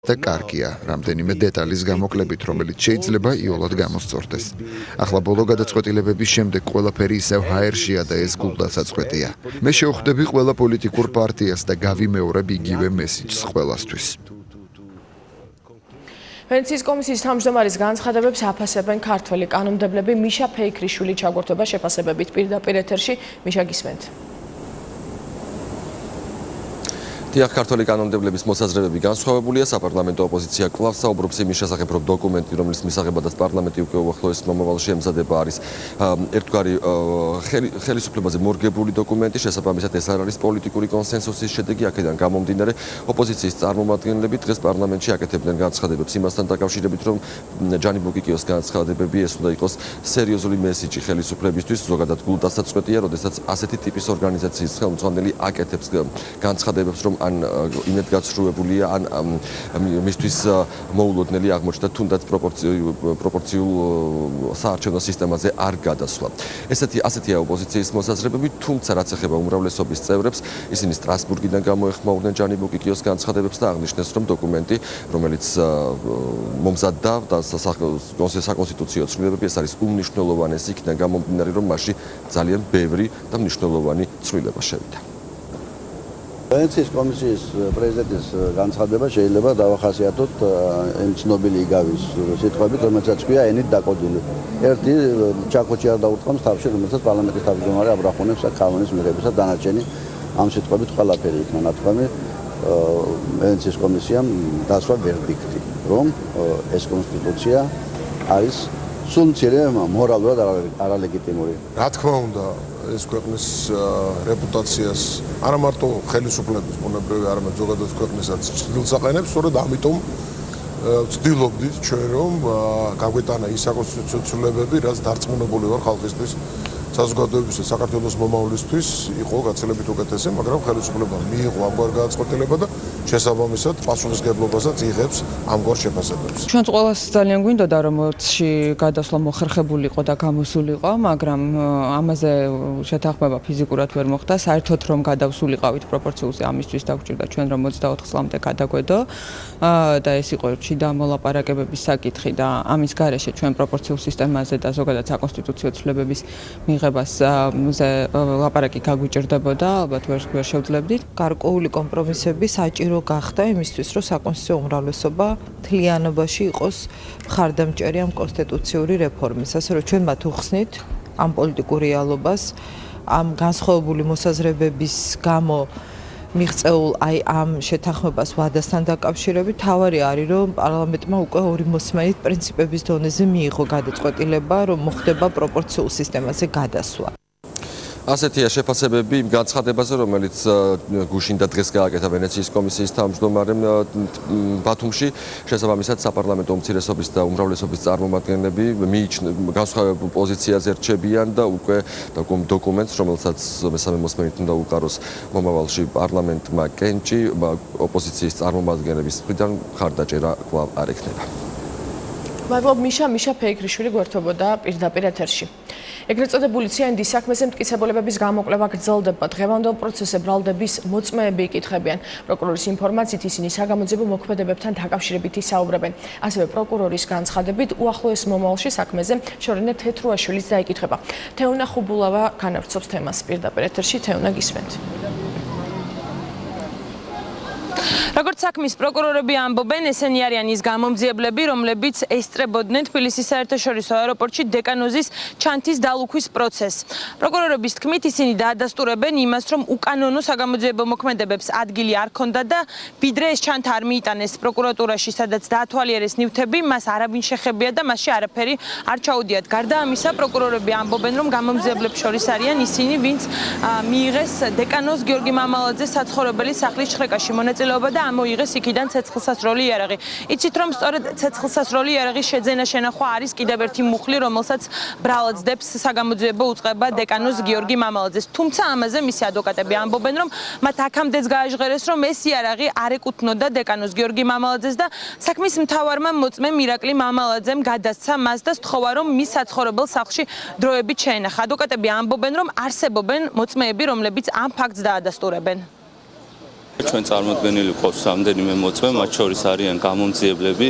და კარგია, რამდენიმე დეტალის გამოკლებით, რომელიც შეიძლება იოლად გამოსწორდეს. ახლა ბოლო გადაწყვეტილებების შემდეგ ყველაფერი ისევ ჰაერშია და ეს გულდასაწყვეტია. მე შევხვდები ყველა პოლიტიკურ პარტიას და გავიმეორებ იგივე მესიჯს ყველასთვის. ვენეციის კომისიის თავმჯდომარის განცხადებებს აფასებენ ქართველი კანონმდებლები. მიშა ფეიქრიშვილი ჩაგორთვება შეფასებებით პირდაპირ ეთერში. მიშა, გისმენთ. დიახ, ქართველი კანონმდებლების მოსაზრებები განსხვავებულია. საპარლამენტო ოპოზიცია კვლავ საუბრობს იმის შესახებ, რომ დოკუმენტი, რომლის მისაღებადაც პარლამენტი უკვე უახლოეს მომავალში ემზადება, არის ერთგვარი ხელისუფლებაზე მორგებული დოკუმენტი. შესაბამისად, ეს არ არის პოლიტიკური კონსენსუსის შედეგი. აქედან გამომდინარე, ოპოზიციის წარმომადგენლები დღეს პარლამენტში აკეთებდნენ განცხადებებს იმასთან დაკავშირებით, რომ ჯანი ბუკიკიოს განცხადებები ეს უნდა იყოს სერიოზული მესიჯი ხელისუფლებისთვის. ზოგადად გულდასაწყვეტია, როდესაც ასეთი ტიპის ორგანიზაციის ხელმძღვანელი აკეთებს განცხადებებს, რომ ან იმედგაცრუებულია, ან მისთვის მოულოდნელი აღმოჩნდა თუნდაც პროპორციულ საარჩევნო სისტემაზე არ გადასვლა. ასეთია ოპოზიციის მოსაზრებები, თუმცა რაც ეხება უმრავლესობის წევრებს, ისინი სტრასბურგიდან გამოეხმაურდნენ ჯანი ბუკიკიოს განცხადებებს და აღნიშნეს, რომ დოკუმენტი, რომელიც მომზადდა და საკონსტიტუციო ცვლილებები, ეს არის უმნიშვნელოვანესი, იქიდან გამომდინარე, რომ მასში ძალიან ბევრი და მნიშვნელოვანი ცვლილება შევიდა. ვენეციის კომისიის პრეზიდენტის განცხადება შეიძლება დავახასიათოთ იმ ცნობილი იგავის სიტყვებით, რომელსაც ქვია ენით დაკოდილი. ერთი ჩაკოჩი არ დაურტყამს თავში, რომელსაც პარლამენტის თავმჯდომარე აბრახონებს კანონის მიღებისა, დანარჩენი ამ სიტყვებით ყველაფერი იქნა ნათქვამი ვენეციის კომისიამ დასვა ვერდიქტი, რომ ეს კონსტიტუცია არის სულ მცირე მორალურად არალეგიტიმური. რა თქმა უნდა, ეს ქვეყნის რეპუტაციას არა მარტო ხელისუფლების ბუნებრივი, არამედ ზოგადად ქვეყნისაც ცდილს აყენებს, სწორედ ამიტომ ვცდილობდით ჩვენ, რომ გაგვეტანა ის საკონსტიტუციო ცვლილებები, რაც დარწმუნებული ვარ ხალხისთვის, საზოგადოებისა, საქართველოს მომავლისთვის იყო გაცილებით უკეთესი, მაგრამ ხელისუფლებამ მიიღო ამგვარ გადაწყვეტილება და შესაბამისად პასუხისმგებლობასაც იღებს ამგვარ შეფასებებს. ჩვენც ყველას ძალიან გვინდოდა, რომ მოცში გადასვლა მოხერხებულიყო და გამოსულიყო, მაგრამ ამაზე შეთანხმება ფიზიკურად ვერ მოხდა. საერთოდ რომ გადავსულიყავით პროპორციულზე, ამისთვის დაგვჭირდა ჩვენ რომ 24 წლამდე გადაგვედო და ეს იყო შიდა მოლაპარაკებების საკითხი და ამის გარეშე ჩვენ პროპორციულ სისტემაზე და ზოგადად საკონსტიტუციო ცვლილებების მიღებას ლაპარაკი გაგვიჭირდებოდა, ალბათ ვერ შევძლებდით. გარკვეული კომპრომისები საჭირო გახდა იმისთვის, რომ საკონსტიტუციო უმრავლესობა მთლიანობაში იყოს მხარდამჭერი ამ კონსტიტუციური რეფორმის. ასე რომ ჩვენ მათ უხსნით ამ პოლიტიკურ რეალობას, ამ განსხვავებული მოსაზრებების გამო მიღწეულ ამ შეთანხმებას ვადასთან დაკავშირებით, თავარი არის, რომ პარლამენტმა უკვე ორი მოსმენით პრინციპების დონეზე მიიღო გადაწყვეტილება, რომ მოხდება პროპორციულ სისტემაზე გადასვლა. ასეთია შეფასებები იმ განცხადებაზე, რომელიც გუშინდა დღეს გააკეთა ვენეციის კომისიის თავმჯდომარემ ბათუმში. შესაბამისად, საპარლამენტო უმცირესობის და უმრავლესობის წარმომადგენლები განსხვავებულ პოზიციაზე რჩებიან და უკვე დოკუმენტს, რომელსაც მესამე მოსმენით უნდა უყაროს მომავალში პარლამენტმა კენჭი, ოპოზიციის წარმომადგენლების მხრიდან მხარდაჭერა კვლავ არ ექნება. მადლობ მიშა ფეიქრიშვილი გვერდებოდა პირდაპირ ეთერში. ეგრეთ წოდებული ციანდის საქმეზე მტკიცებულებების გამოკვლევა გრძელდება. დღევანდელ პროცესზე ბრალდების მოწმეები იკითხებიან. პროკურორის ინფორმაციით ისინი საგამოძიებო მოქმედებებთან დაკავშირებით ისაუბრებენ. ასევე პროკურორის განცხადებით უახლოეს მომავალში საქმეზე შორენა თეთრუაშვილიც დაიკითხება. თეუნა ხუბულავა განავრცობს თემას პირდაპირ ეთერში. თეუნა, გისმენთ. როგორც საქმის პროკურორები ამბობენ, ესენი არიან ის გამომძიებლები, რომლებიც ესწრებოდნენ თბილისის საერთაშორისო აეროპორტში დეკანოზის ჩანთის დალუქვის პროცესს. პროკურორების თქმით, ისინი დაადასტურებენ იმას, რომ უკანონო საგამოძიებო მოქმედებებს ადგილი არ ჰქონდა და ვიდრე ეს ჩანთა არ მიიტანეს პროკურატურაში, სადაც დაათვალიერეს ნივთები, მას არავინ შეხებია და მასში არაფერი არ ჩაუდიათ. გარდა ამისა, პროკურორები ამბობენ, რომ გამომძიებლებს შორის არიან ისინი, ვინც მიიღეს დეკანოზ გიორგი მამალაძეს საცხოვრებელი სახლის შხრეკაში მონაწილეობა და ამოიღეს იქიდან ცეცხლსასროლი იარაღი. იცით, რომ სწორედ ცეცხლსასროლი იარაღის შეძენა შენახვა არის კიდევ ერთი მუხლი, რომელსაც ბრალადებს საგამოძიებო უწყება დეკანოზ გიორგი მამალაძეს. თუმცა ამაზე მისი ადვოკატები ამბობენ, რომ მათ აქამდეც გააჟღერეს, რომ ეს იარაღი არ ეკუთვნოდა დეკანოზ გიორგი მამალაძეს და საქმის მთავარმა მოწმემ ირაკლი მამალაძემ გადასცა მას და სთხოვა, რომ მის საცხოვრებელ სახლში დროებით შეენახა. ადვოკატები ამბობენ, რომ არსებობენ მოწმეები, რომლებიც ამ ფაქტს დაადასტურებენ. ჩვენ წარმოდგენილი გვყავს რამდენიმე მოწმე, მათ შორის არიან გამომძიებლები,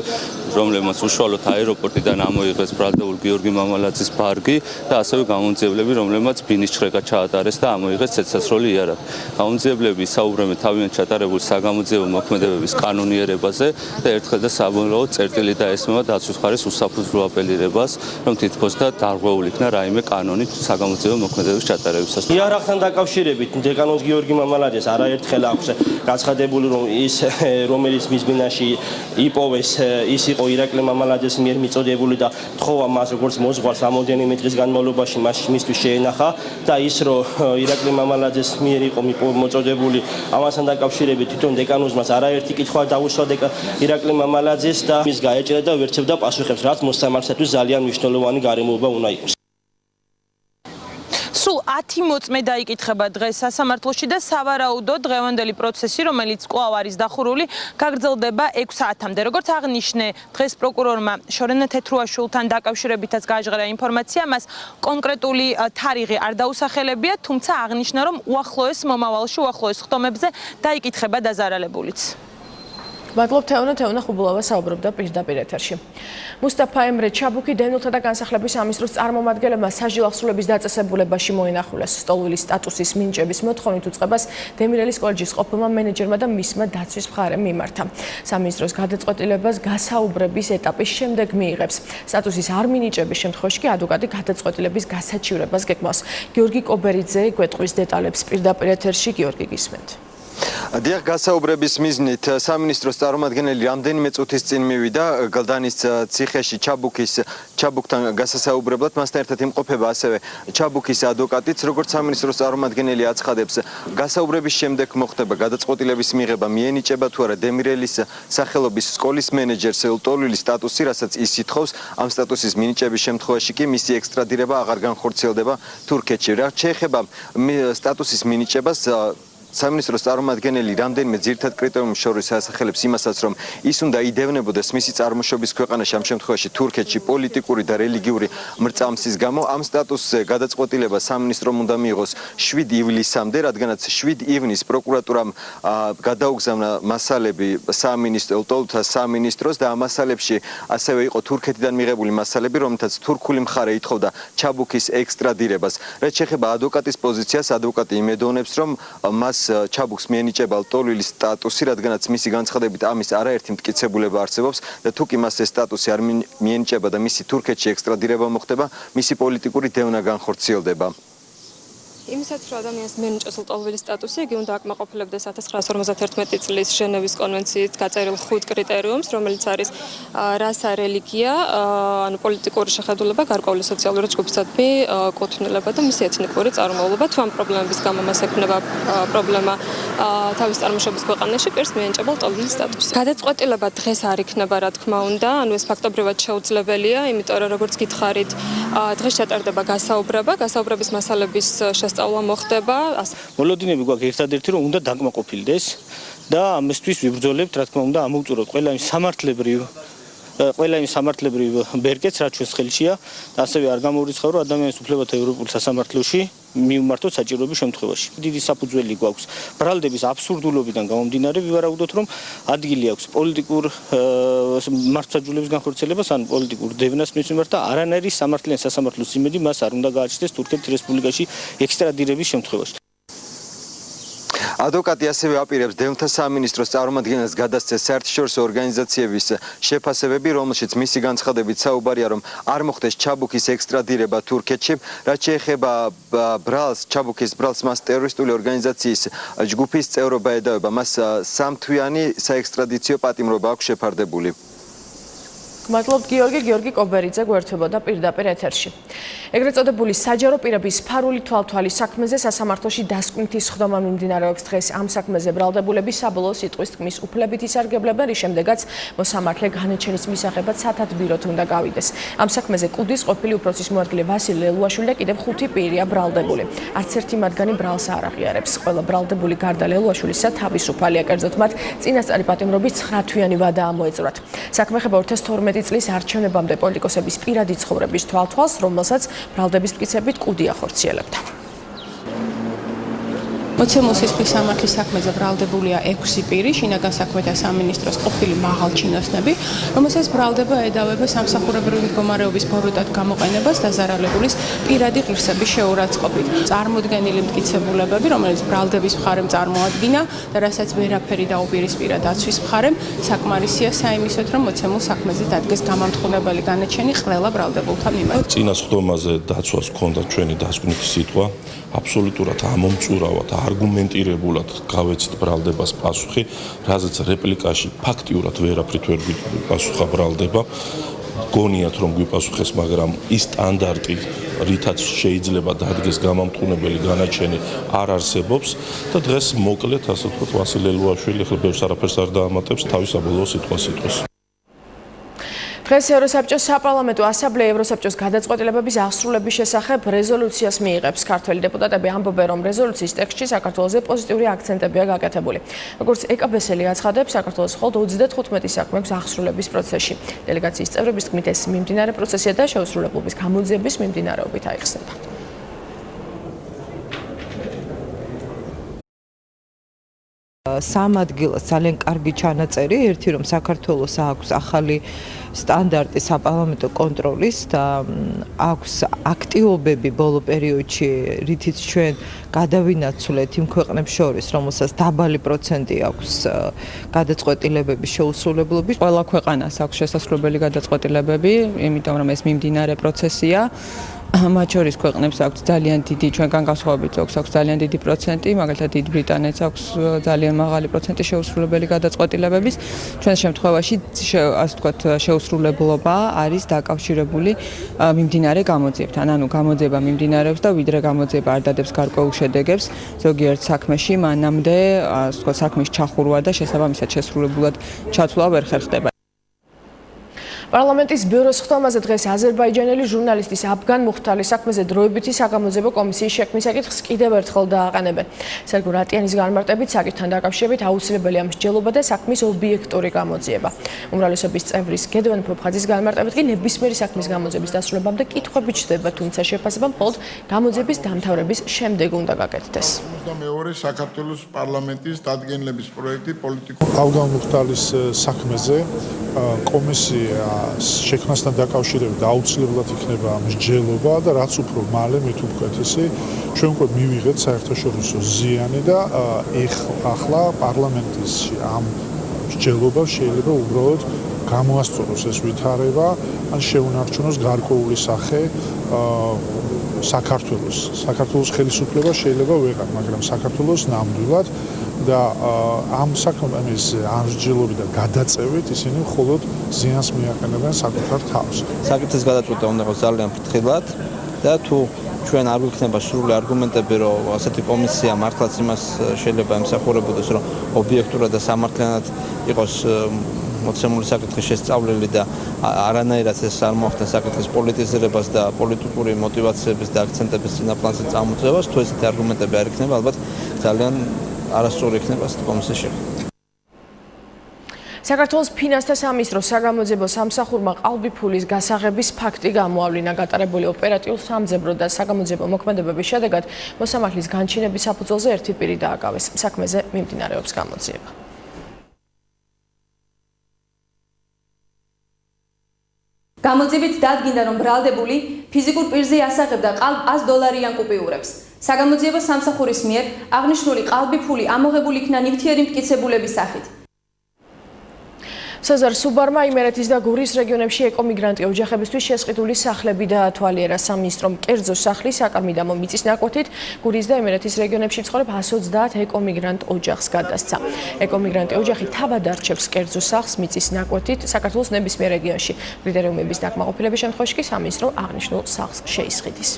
რომლებმაც უშუალოდ აეროპორტიდან ამოიღეს ბრალდეულ გიორგი მამალაძის ბარგი და ასევე გამომძიებლები, რომლებმაც ბინის ჩხრეკა ჩაატარეს და ამოიღეს ცეცხლსასროლი იარაღი. გამომძიებლები საუბრობენ თავიანთ ჩატარებული საგამოძიებო მოქმედებების კანონიერებაზე და ერთხელ და საბოლოოდ წერტილი დაესმება დაცვის მხარის უსაფუძვლო აპელირებას, რომ თითქოს და დარღვეულ იქნა რაიმე კანონით საგამოძიებო მოქმედებების ჩატარებისას. იარაღთან დაკავშირებით დეკანოზ გიორგი მამალაძეს არაერთხელ აქვს გაცხადებული, რომ ის რომელიც მის ბინაში იპოვეს, ის იყო ირაკლი მამალაძეს მიერ მიწოდებული და თხოვა მას როგორც მოზღვარს რამოდენიმე დღის განმავლობაში მისთვის შეენახა და ის რომ ირაკლი მამალაძეს მიერ იყო მოწოდებული, ამასთან დაკავშირებით თვითონ დეკანოზმას არაერთი კითხვა დაუშვა ირაკლი მამალაძეს და მის გაეჭრა და ვერცებდა პასუხებს, რაც მოსამართლეთვის ძალიან მნიშვნელოვანი გარემოება უნდა იყოს. სულ 10 მოწმე დაიკითხება დღეს სასამართლოში და სავარაუდოდ დღევანდელი პროცესი, რომელიც კვლავ არის დახურული, გაგრძელდება 6 საათამდე. Როგორც აღნიშნე, დღეს პროკურორმა შორენა თეთრუაშვილთან დაკავშირებითაც გააჟღერა ინფორმაცია, მას კონკრეტული თარიღი არ დაუსახელებია, თუმცა აღნიშნა, რომ უახლოეს მომავალში, უახლოეს ხტომებზე დაიკითხება დაზარალებულიც. მადლობ თეონა ხუბულავა საუბრობდა პირდაპირ ეთერში. მუსტაფა ემრე ჩაბუკი დევნილთა და განსახლებების სამინისტროს წარმომადგენლებმა საჟილ აღსრულების დაწესებულებაში მოინახულეს. სტოლვილის სტატუსის მინიჭების მოთხოვნით უწყებას დემირელის კოლეჯის ყოფილმა მენეჯერმა და მისმა დაცვის მხარემ მიმართა. სამინისტროს გადაწყვეტილებას გასაუბრების ეტაპის შემდეგ მიიღებს. სტატუსის არ მინიჭების შემთხვევაში კი ადვოკატი გადაწყვეტილების გასაჩივრებას გეკმავს. გიორგი კობერიძე გვეტყვის დეტალებს პირდაპირ ეთერში. გიორგი, გისმენთ. დიახ, გასაუბრების მიზნით სამინისტროს წარმომადგენელი რამდენიმე წუთის წინ მივიდა გლდანის ციხეში ჩაბუკთან გასასაუბრებლად, მასთან ერთად იმყოფება ასევე ჩაბუკის ადვოკატიც. როგორც სამინისტროს წარმომადგენელი აცხადებს, გასაუბრების შემდეგ მოხდება გადაწყვეტილების მიღება, მიენიჭება თუ არა დემირელის სახელობის სკოლის მენეჯერს ლტოლვილის სტატუსი, რასაც ის ითხოვს. ამ სტატუსის მინიჭების შემთხვევაში კი მისი ექსტრადირება აღარ განხორციელდება თურქეთში. რაც შეეხება სტატუსის მინიჭებას, სამინისტროს წარმომადგენელი რამდენიმე ძირითად კრიტერიუმს შორის ასახელებს იმასაც, რომ ის უნდა იდევნებოდეს მისი წარმოშობის ქვეყანაში, ამ შემთხვევაში თურქეთში, პოლიტიკური და რელიგიური მრწამსის გამო. ამ სტატუსზე გადაწყვეტილება სამინისტრომ უნდა მიიღოს 7 ივლისამდე, რადგანაც 7 ივნისს პროკურატურამ გადაუგზავნა მასალები ლტოლვილთა სამინისტროს და ამ მასალებში ასევე იყო თურქეთიდან მიღებული მასალები, რომელთაც თურქული მხარე ითხოვდა ჩაბუკის ექსტრადირებას. რაც შეეხება ადვოკატის პოზიციას, ადვოკატი იმედოვნებს, რომ მას ჩაბუქს მიენიჭება ლტოლვილის სტატუსი, რადგანაც მისი განცხადებით ამის არაერთი მტკიცებულება არსებობს და თუ კი მას ეს სტატუსი არ მიენიჭება და მისი თურქეთში ექსტრადირება მოხდება, მისი პოლიტიკური დევნა განხორციელდება. იმისაც რომ ადამიანს მიენიჭოს ლტოლვილის სტატუსი, იგი უნდა აკმაყოფილებდეს 1951 წლის ჟენევის კონვენციით გაწერილ 5 კრიტერიუმს, რომელიც არის რასა, რელიგია, ანუ პოლიტიკური შეხედულება, გარკვეული სოციალური ჯგუფისადმი კუთვნილება და მისი ეთნიკური წარმომავლობა. თუ ამ პრობლემების გამო მას ექნება პრობლემა თავის წარმოშობის ქვეყანაში, პირს მიენიჭება ლტოლვილის სტატუსი. გადაწყვეტილება დღეს არ იქნება, რა თქმა უნდა, ანუ ეს ფაქტობრივად შეუძლებელია, იმიტომ რომ როგორც გითხარით, დღეს ჩატარდება გასაუბრების მასალების სწავლა მოხდება. მოლოდინები გვაქვს ერთადერთი, რომ უნდა დაკმაყოფილდეს და ამისთვის ვიბრძოლებთ, რა თქმა უნდა, ამოვწუროთ ყველა იმ სამართლებრივ ბერკეტს, რაც ჩვენს ხელშია და ასევე არ გამოვრიცხავრო ადამიანის უფლებათა ევროპულ სასამართლოში მიუმართოთ საჭიროების შემთხვევაში. დიდი საფუძველი გვაქვს ბრალდების აბსურდულობიდან გამომდინარე, ვივარაუდოთ, რომ ადგილი აქვს პოლიტიკურ მართლმსაჯულების განხორციელებას, ან პოლიტიკურ დევნას მის მიმართ და არანაირი სამართლიანი სასამართლოს იმედი მას არ უნდა გააჩნდეს თურქეთის რესპუბლიკაში ექსტრადირების შემთხვევაში. ადვოკატი ასევე აპირებს დევნთა სამინისტროს წარმომადგენელს გადასცეს საერთაშორისო ორგანიზაციების შეფასებები, რომელშიც მისი განცხადებით საუბარია, რომ არ მოხდეს ჩაბუკის ექსტრადირება თურქეთში. რაც შეეხება ჩაბუკის ბრალს, მას ტერორისტული ორგანიზაციის ჯგუფის წევრობა ედავება, მას 3 თვიანი საექსტრადიციო პატიმრობა აქვს შეფარდებული. მადლობთ გიორგი კობერიძე გვერდებოდა პირდაპირ ეთერში. ეგრეთ წოდებული საჯარო პირების ფარული თვალთვალის საქმეზე სასამართლოში დასკვნითი სხდომა მიმდინარეობს დღეს. ამ საქმეზე ბრალდებულები საბოლოო სიტყვის თქმის უფლებით ისარგებლებენ, რის შემდეგაც მოსამართლე განაჩენის მისაღებად სათათბიროთ უნდა გავიდეს. ამ საქმეზე კუდის ყოფილი უფროსის მოადგილე ვასილ ლელუაშვილი და კიდევ 5 პირია ბრალდებული. არც ერთი მათგანი ბრალს არ აღიარებს. ყველა ბრალდებული გარდა ლელუაშვილისა თავისუფალია, კერძოდ მათ წინასწარი პატიმრობის 9 თვიანი ვადა ამოეწურათ. საქმე ხება 2012 წლის არჩევნებამდე პოლიტიკოსების პირადი ცხოვრების თვალთვალს, რომელსაც ბრალდების მტკიცებით კუდი ახორციელებდა. მოცემულ სისხლის სამართლის საქმეზე ბრალდებულია 6 პირი, შინაგან საქმეთა სამინისტროს ყოფილი მაღალ ჩინოსნები, რომელსაც ბრალდება ედავება სამსახურებრივი მდგომარეობის ბოროტად გამოყენებას დაზარალებულის პირადი ღირსების შეურაცხყოფით. წარმოდგენილი მტკიცებულებები, რომელიც ბრალდების მხარემ წარმოადგინა და რასაც ვერაფერი დაუპირისპირა დაცვის მხარემ, საკმარისია საიმისოთ, რომ მოცემულ საქმეზე დადგეს გამამთხოვნებელი განაჩენი ყველა ბრალდებულთა მიმართ. წინასხდომაზე დაცვას ჰქონდა ჩვენი დასკვნითი სიტყვა, აბსოლუტურად ამომწურავად, არგუმენტირებულად გავეცით ბრალდებას პასუხი, რაზეც რეპლიკაში ფაქტიურად ვერაფრით ვერ გვიპასუხა ბრალდება. გონიათ რომ გვიპასუხეს, მაგრამ ის სტანდარტი, რითაც შეიძლება დადგეს გამამტყუნებელი განაჩენი, არ არსებობს და დღეს მოკლედ, ასე ვთქვათ, ვასილ ელუაშვილი ახლა ბევრს არაფერს არ დაამატებს თავის საბოლოო სიტყვას. დღეს ევროსაბჭოს საპარლამენტო ასამბლეა ევროსაბჭოს გადაწყვეტილებების აღსრულების შესახებ რეზოლუციას მიიღებს. ქართველი დეპუტატები ამბობენ, რომ რეზოლუციის ტექსტში საქართველოზე პოზიტიური აქცენტებია გაკეთებული. როგორც ეკაბესელი აცხადებს, საქართველოს მხოლოდ 35 საქმე აქვს აღსრულების პროცესში. დელეგაციის წევრების თქმით, ეს მიმდინარე პროცესია და შეუსრულებლობის გამოძიების მიმდინარეობით აიხსნება. სამ ადგილას ძალიან კარგი ჩანაწერი, ერთი რომ საქართველოს აქვს ახალი სტანდარტი საპარლამენტო კონტროლის და აქვს აქტივობები ბოლო პერიოდში, რითიც ჩვენ გადავინაცვლეთ იმ ქვეყნებს შორის, რომელსაც დაბალი პროცენტი აქვს გადაწყვეტილებების შეუსრულებლობის. ყველა ქვეყანას აქვს შესასრულებელი გადაწყვეტილებები, იმიტომ რომ ეს მიმდინარე პროცესია. მათ შორის ქვეყნებს აქვს ძალიან დიდი, ჩვენგან განსხვავებით აქვს ძალიან დიდი პროცენტი, მაგალითად დიდ ბრიტანეთს აქვს ძალიან მაღალი პროცენტი შეუსრულებელი გადაწყვეტილებების. ჩვენ შემთხვევაში, ასე ვთქვათ, შეუსრულებლობა არის დაკავშირებული მიმდინარე გამოძიებთან. ანუ გამოძიება მიმდინარეობს და ვიდრე გამოძიება არ დადებს გარკვეულ შედეგებს, ზოგიერთ საქმეში მანამდე, ასე ვთქვათ, საქმის ჩახურვა და შესაბამისად შესრულებულად ჩაცვლა ვერ ხერხდება. პარლამენტის ბიუროს ხდომაზე დღეს აზერბაიჯანელი ჟურნალისტის აფგან მუხთალის საქმეზე დროებითი საკამოძიებო კომისიის შექმნის საკითხს კიდევ ერთხელ დააყენებენ. სერგო რატიანის განმარტებით საკითხთან დაკავშირებით აუცილებელია მსჯელობა და საქმის ობიექტური გამოძიება. უმრავლესობის წევრის გედევან ფოფხაძის განმარტებით კი ნებისმიერი საქმის გამოძიების დასრულებამდე კითხვები ჩდება, თუმცა შეფასება მხოლოდ გამოძიების დამთავრების შემდეგ უნდა გაკეთდეს. მეორე საქართველოს პარლამენტის დადგენილების პროექტი პოლიტიკურ აფგან მუხთალის საქმეზე კომისია შექმნასთან დაკავშირებით აუცილებლად იქნება მსჯელობა და რაც უფრო მალე მით უკეთესი ჩვენ უკვე მივიღეთ საერთაშორისო ზიანი და ახლა პარლამენტის ამ მსჯელობას შეიძლება უბრალოდ გამოასწოროს ეს ვითარება ან შეუნარჩუნოს გარკვეული სახე საქართველოს ხელისუფლება შეიძლება ვეღარ, მაგრამ საქართველოს ნამდვილად და ამ საქმის ამსჯელობით და გადაწევით ისინი მხოლოდ ზიანს მიაყენებენ საკუთარ თავს. საკითხის გადაწყვეტა უნდა იყოს ძალიან ფრთხილად და თუ ჩვენ არ გვიქნება სრული არგუმენტები, რომ ასეთი კომისია მართლაც იმას შეიძლება ემსახურებოდეს, რომ ობიექტურად და სამართლიანად იყოს მოცემული საკითხის შესწავლილი და არანაირად ეს არ მოახდენს საკითხის პოლიტიზირებას და პოლიტიკური мотиваციების და აქცენტების წინაპლანზე წამოწევას, თუ ესეთი არგუმენტები არ იქნება, ალბათ ძალიან არასწორი იქნება ასეთი კომისიის შექმნა. საქართველოს ფინანსთა სამინისტროს საგამოძიებო სამსახურმა ყალბიფულის გასაღების ფაქტი გამოავლინა. გატარებული ოპერატიულ სამძებრო და საგამოძიებო მოქმედებების შედეგად მოსამართლის განჩინების საფუძველზე ერთი პირი დააკავეს. საქმეზე მიმდინარეობს გამოძიება. გამოძიებით დადგინდა, რომ ბრალდებული ფიზიკურ პირზე ასაღებდა $100 კუპიურებს. საგამოძიებო სამსახურის მიერ აღნიშნული ყალბიფული ამოღებული იქნა ნივთიერი მტკიცებულების სახით. სეზარ სუბარმა იმერეთის და გურიის რეგიონებში ეკომიგრანტი ოჯახებისთვის შესყიდული სახლები დაათვალიერა. სამინისტრომ კერძო სახლის საკარმიდამო მიწის ნაკვეთით გურიის და იმერეთის რეგიონებში მცხოვრებ 130 ეკომიგრანტ ოჯახს გადასცა. ეკომიგრანტი ოჯახი თავად არჩევს კერძო სახლს მიწის ნაკვეთით საქართველოს ნებისმიერ რეგიონში. კრიტერიუმების დაკმაყოფილების შემთხვევაში კი სამინისტრო აღნიშნულ სახლს შეისყიდის.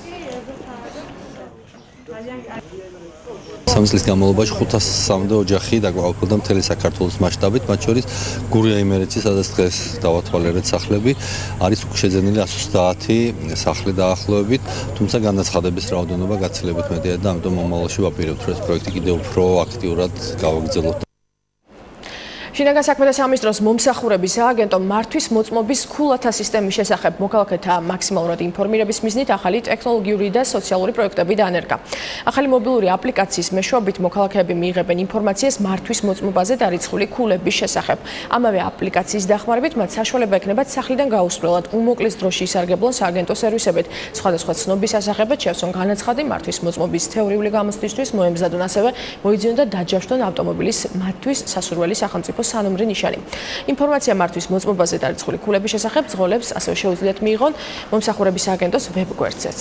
სამი წლის განმავლობაში 500-მდე ოჯახი დაკმაყოფილდა მთელი საქართველოს მასშტაბით, მათ შორის გურია იმერეთი, სადაც დღეს დავათვალიერეთ სახლები, არის უკვე შეძენილი 130 სახლი დაახლოებით, თუმცა განაცხადების რაოდენობა გაცილებით მეტია და ამიტომ მომავალში ვაპირებთ, რომ ეს პროექტი კიდევ უფრო აქტიურად გავაგრძელოთ. შინაგან საქმეთა სამინისტროს მომსახურების სააგენტო მართვის მოწმობის ქულათა სისტემის შესახებ მოქალაქეთა მაქსიმალურად ინფორმირების მიზნით ახალი ტექნოლოგიური და სოციალური პროექტები დაანერგა. ახალი მობილური აპლიკაციის მეშვეობით მოქალაქეები მიიღებენ ინფორმაციას მართვის მოწმობაზე დარიცხული ქულების შესახებ. ამავე აპლიკაციის დახმარებით მათ საშუალება ექნებათ სახლიდან გაუსვლელად უმოკლეს დროში ისარგებლონ სააგენტო სერვისებით. სხვადასხვა ცნობის ასახებად შევსონ განაცხადი მართვის მოწმობის თეორიული გამოცდისთვის მოემზადონ ასევე მოიძიონ და დაჯავშნონ ავტომობილის მათთვის სასურველი სახელმწიფო სანომრი ნიშანი. ინფორმაცია მართვის მოწმობაზე დარიცხული ქულების შესახებ ძღოლებს ასევე შეუძლიათ მიიღონ მომსახურების სააგენტოს ვებგვერდზეც.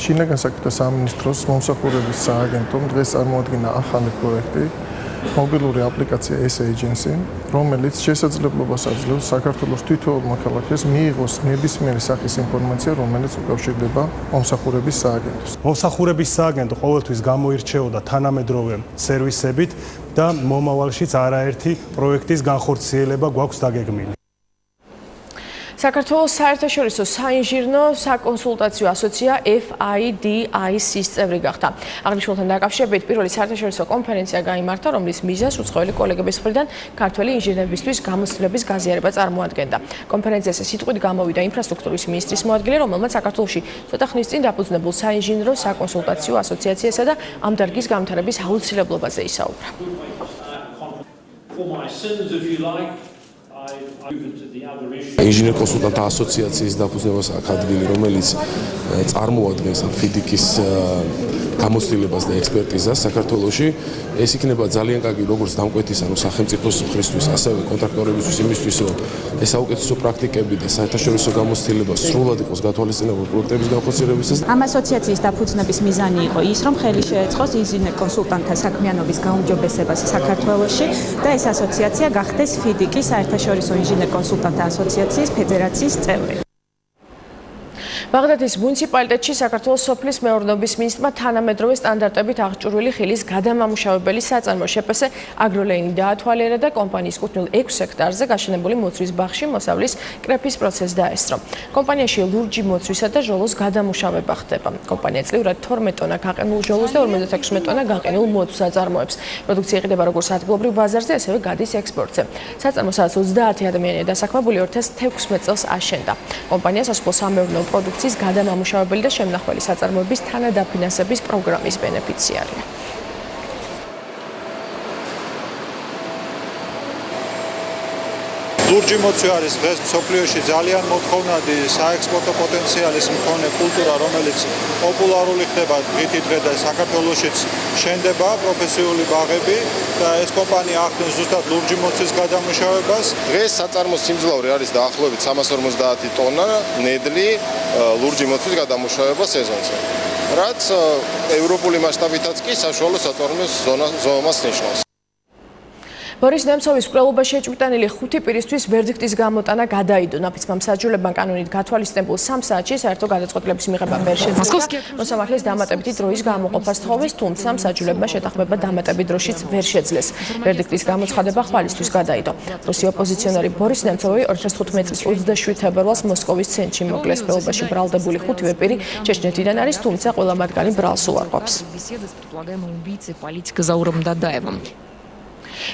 შინაგან საქმეთა სამინისტროს მომსახურების სააგენტომ დღეს წარმოადგინა ახალი პროექტი მობილური აპლიკაცია S-Agency, რომელიც შესაძლებლობას აძლევს საქართველოს თითოეულ მოქალაქეს მიიღოს ნებისმიერი სახის ინფორმაცია, რომელიც უკავშირდება მომსახურების სააგენტოს. მომსახურების სააგენტო ყოველთვის გამოირჩეოდა თანამედროვე სერვისებით და მომავალშიც არაერთი პროექტის განხორციელება გვაქვს დაგეგმილი. საქართველოს საერთაშორისო საინჟინრო საკონსულტაციო ასოციაცია FIDIC-ის წევრი გახდა. აღნიშნულთან დაკავშირებით პირველი საერთაშორისო კონფერენცია გაიმართა, რომლის მიზანს უცხოელი კოლეგების მხრიდან ქართველი ინჟინერებისთვის გამოცდილების გაზიარება წარმოადგენდა. კონფერენციაზე სიტყვით გამოვიდა ინფრასტრუქტურის მინისტრის მოადგილე, რომელმაც საქართველოში ცოტა ხნის წინ დაფუძნებულ საინჟინრო საკონსულტაციო ასოციაციასა და ამ დარგის განვითარების აუცილებლობაზე ისაუბრა. ინჟინერ კონსულტანტთა ასოციაციის დაფუძნებას აქ ადგილი, რომელიც წარმოადგენს FIDIC-ის გამოცდილებას და ექსპერტიზას საქართველოში. ეს იქნება ძალიან კარგი როგორც დამკვეთის ანუ სახელმწიფოს მხრისთვის, ასევე კონტრაქტორებისთვის იმისთვის, რომ ეს საუკეთესო პრაქტიკები და საერთაშორისო გამოცდილება სრულად იყოს გათვალისწინებული პროექტების განხორციელებისას. ამ ასოციაციის დაფუძნების მიზანი იყო ის, რომ ხელი შეეწყოს ინჟინერ კონსულტანტთა საქმიანობის გაუმჯობესებას საქართველოში და ეს ასოციაცია გახდეს FIDIC-ის საერთაშორისო ინჟინერ კონსულტანტთა ასოციაციის ფედერაციის წევრი. ბაღდადის მუნიციპალიტეტში საქართველოს სოფლის მეურნეობის მინისტრმა თანამედროვე სტანდარტებით აღჭურვილი ხილის გადამამუშავებელი საწარმო შპს აგროლეინი დაათვალიერა და კომპანიის კუთვნილ 6 ჰექტარზე გაშენებული მოცვის ბაღში მოსავლის კრეფის პროცესი დაესწრო. კომპანიაში ლურჯი მოცვისა და ჟოლოს გადამუშავება ხდება. კომპანია წლიურად 12 ტონა გაყინულ ჟოლოს და 56 ტონა გაყინულ მოცვს აწარმოებს. პროდუქცია იყიდება როგორც ადგილობრივ ბაზარზე, ასევე გადის ექსპორტზე. საწარმო სადაც 30 ადამიანია დასაქმებული 2016 წელს აშენდა. კომპანია სასოფლო-სამეურნეო პროდუქციის გადამამუშავებელი და შემნახველი საწარმოების თანადაფინანსების პროგრამის ბენეფიციარია. ლურჯი მოცვი არის დღეს მსოფლიოში ძალიან მოთხოვნადი საექსპორტო პოტენციალის მქონე კულტურა, რომელიც პოპულარული ხდება დღითი დღე და საქართველოშიც შენდება პროფესიული ბაღები და ეს კომპანია ახდენს ზუსტად ლურჯი მოცვის გადამუშავებას. დღეს საწარმო სიმძლავრე არის დაახლოებით 350 ტონა ნედლი ლურჯი მოცვის გადამუშავება სეზონზე. რაც ევროპული მასშტაბითაც კი საშუალო საწარმოს ზომას ნიშნავს. ბორის ნემცოვის მკვლელობაში ეჭვმიტანილი 5 პირისთვის ვერდიქტის გამოტანა გადაიდო. ნაფიცმა მსაჯულებმა კანონით გათვალისწინებულ 3 საათში საერთო გადაწყვეტილების მიღება ვერ შეძლეს. მოსამართლეს დამატებითი დროის გამოყოფას თხოვეს, თუმცა მსაჯულებმა შეთანხმება დამატებით დროშიც ვერ შეძლეს. ვერდიქტის გამოცხადება ხვალისთვის გადაიდო. რუსი ოპოზიციონერი ბორის ნემცოვი 2015 წლის 27 ფებრუარს მოსკოვის ცენტრში მოკლეს. მკვლელობაში ბრალდებული 5-ვე პირი ჩეჩნეთიდან არის, თუმცა ყველა მათგანი ბრალს უარყოფს.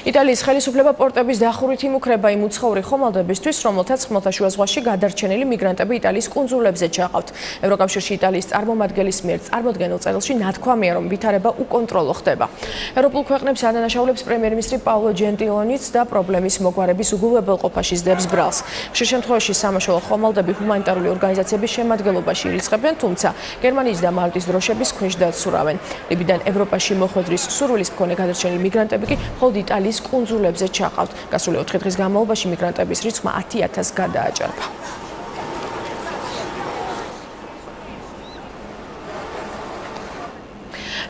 იტალიის ხელისუფლება პორტების დახურით იმუქრება იმ უცხოური ხომალდებისთვის, რომელთაც ხმელთაშუა ზღვაში გადარჩენილი მიგრანტები იტალიის კუნძულებზე ჩაყავთ. ევროკავშირში იტალიის წარმომადგენლის მიერ წარმოდგენილ წერილში ნათქვამია, რომ ვითარება უკონტროლო ხდება. ევროპულ ქვეყნებს ადანაშაულებს პრემიერ-მინისტრი პაულო ჯენტილონიც და პრობლემის მოგვარების უგულებელყოფაში სდებს ბრალს. ხშირ შემთხვევაში სამაშველო ხომალდები ჰუმანიტარული ორგანიზაციების შემადგენლობაში ირიცხებიან, თუმცა გერმანიის და მალტის დროშების ქვეშ დაცურავენ. ლიბიდან ევროპაში მოხვედრის სურვილის მქონე გადარჩენილი მიგრანტები კი მხოლოდ იტალიის კუნძულებზე ჩაყავთ. გასული 4 დღის განმავლობაში მიგრანტების რიცხვმა 10,000 გადააჭარბა.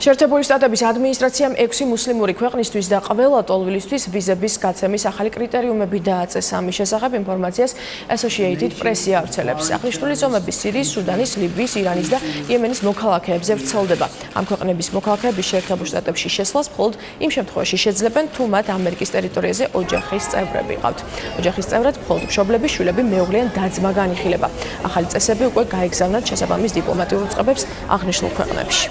შეერთებული შტატების ადმინისტრაციამ 6 მუსლიმური ქვეყნისთვის და ყველა ტოლვილისთვის ვიზების გაცემის ახალი კრიტერიუმები დააწესა. ამის შესახებ ინფორმაციას Associated Press-ი ავრცელებს. აღნიშნული ზომები სირიის, სუდანის, ლიბიის, ირანის და იემენის მოქალაქეებზე ვრცელდება. ამ ქვეყნების მოქალაქეები შეერთებულ შტატებში შესვლას მხოლოდ იმ შემთხვევაში შეძლებენ, თუ მათ ამერიკის ტერიტორიაზე ოჯახის წევრები ყავთ. ოჯახის წევრად მხოლოდ მშობლები, შვილები, მეუღლე ან და-ძმა განიხილება. ახალი წესები უკვე გაიგზავნათ შესაბამის დიპლომატიურ უწყებებს აღნიშნულ ქვეყნებში.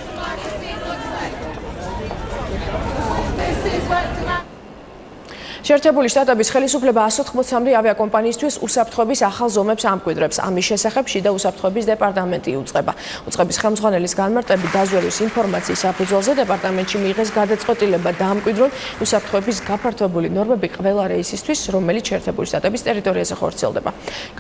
შეერთებული შტატების ხელისუფლება 180-მდე ავიაკომპანიისთვის უსაფრთხოების ახალ ზომებს ამკვიდრებს. ამის შესახებ შიდა უსაფრთხოების დეპარტამენტი უწყება. უწყების ხელმძღვანელის განმარტებით დაზვერვის ინფორმაციის საფუძველზე დეპარტამენტში მიიღეს გადაწყვეტილება დაამკვიდრონ უსაფრთხოების გაფართოებული ნორმები ყველა რეისისთვის, რომელიც შეერთებული შტატების ტერიტორიაზე ხორციელდება.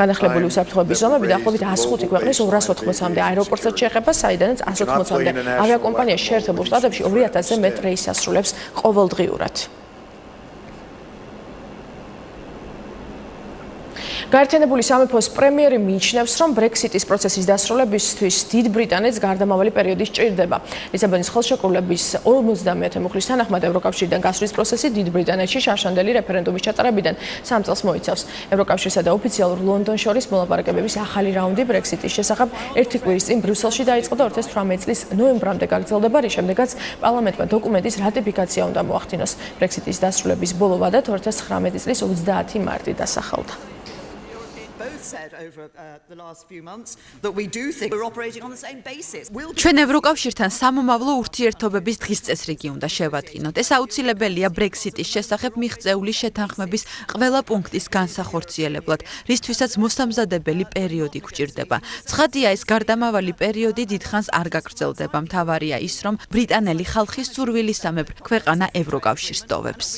განახლებული უსაფრთხოების ზომები დაახლოებით 105 ქვეყნის 280-მდე აეროპორტსაც შეეხება, საიდანაც 180-მდე ავიაკომპანია შეერთებულ შტატებში 2000-ზე მეტ რეისს ასრულებს ყოველდღიურად. გაერთიანებული სამეფოს პრემიერი მიიჩნევს, რომ ბრექსიტის პროცესის დასრულებისთვის დიდ ბრიტანეთს გარდამავალი პერიოდი სჭირდება. ლისაბონის ხელშეკრულების 50-ე მუხლის თანახმად ევროკავშირიდან გასვლის პროცესი დიდ ბრიტანეთში შარშანდელი რეფერენდუმის ჩატარებიდან 3 წელს მოიცავს. ევროკავშირსა და ოფიციალურ ლონდონს შორის მოლაპარაკებების ახალი რაუნდი ბრექსიტის შესახებ 1 კვირის წინ ბრიუსელში დაიწყო და 2018 წლის ნოემბრამდე გაგრძელდება, რის შემდეგაც პარლამენტმა დოკუმენტის რატიფიკაცია უნდა მოახდინოს. ბრექსიტის დასრულების ბოლო ვადა 2019 წლის 30 მარტი დასახელდა. ჩვენ ევროკავშირთან სამომავლო ურთიერთობების დღის წესრიგი უნდა შევადგინოთ. ეს აუცილებელია ბრექსიტის შესახებ მიღწეული შეთანხმების ყველა პუნქტის განსახორციელებლად, რისთვისაც მოსამზადებელი პერიოდი გვჭირდება. ცხადია, ეს გარდამავალი პერიოდი დიდხანს არ გაგრძელდება. მთავარია ის, რომ ბრიტანელი ხალხის სურვილისამებრ ქვეყანა ევროკავშირს ტოვებს.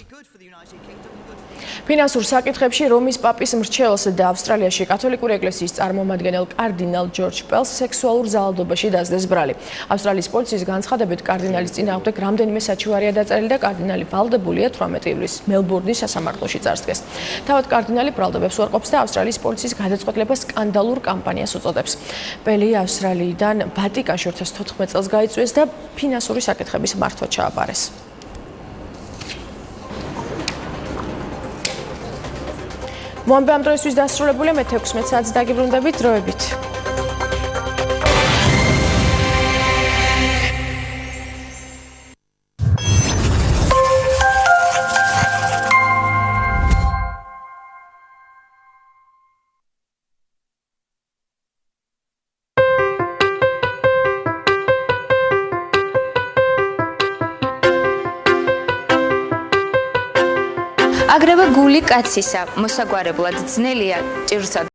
ფინანსურ საკითხებში რომის პაპის მრჩეველს და ავსტრალიაში კათოლიკური ეკლესიის წარმომადგენელ კარდინალ ჯორჯ პელს სექსუალურ ძალადობაში დასდეს ბრალი. ავსტრალიის პოლიციის განცხადებით კარდინალის წინააღმდეგ რამდენიმე საჩივარია დაწერილი და კარდინალი ვალდებულია 18 ივლისს მელბურნის სასამართლოში წარსდგეს. თავად კარდინალი ბრალდებებს უარყოფს და ავსტრალიის პოლიციის გადაწყვეტილებას სკანდალურ კამპანიას უწოდებს. პელი ავსტრალიიდან ვატიკანში 2014 წელს გაიწვიეს და ფინანსური საკითხების მართვა ჩააბარეს. მოამბე ამ დროისთვის დასრულებულია, მე 16 საათზე დაგიბრუნდებით, დროებით. აგრეთვე გული კაცისა მოსაგვარებლად ძნელია ჭირსა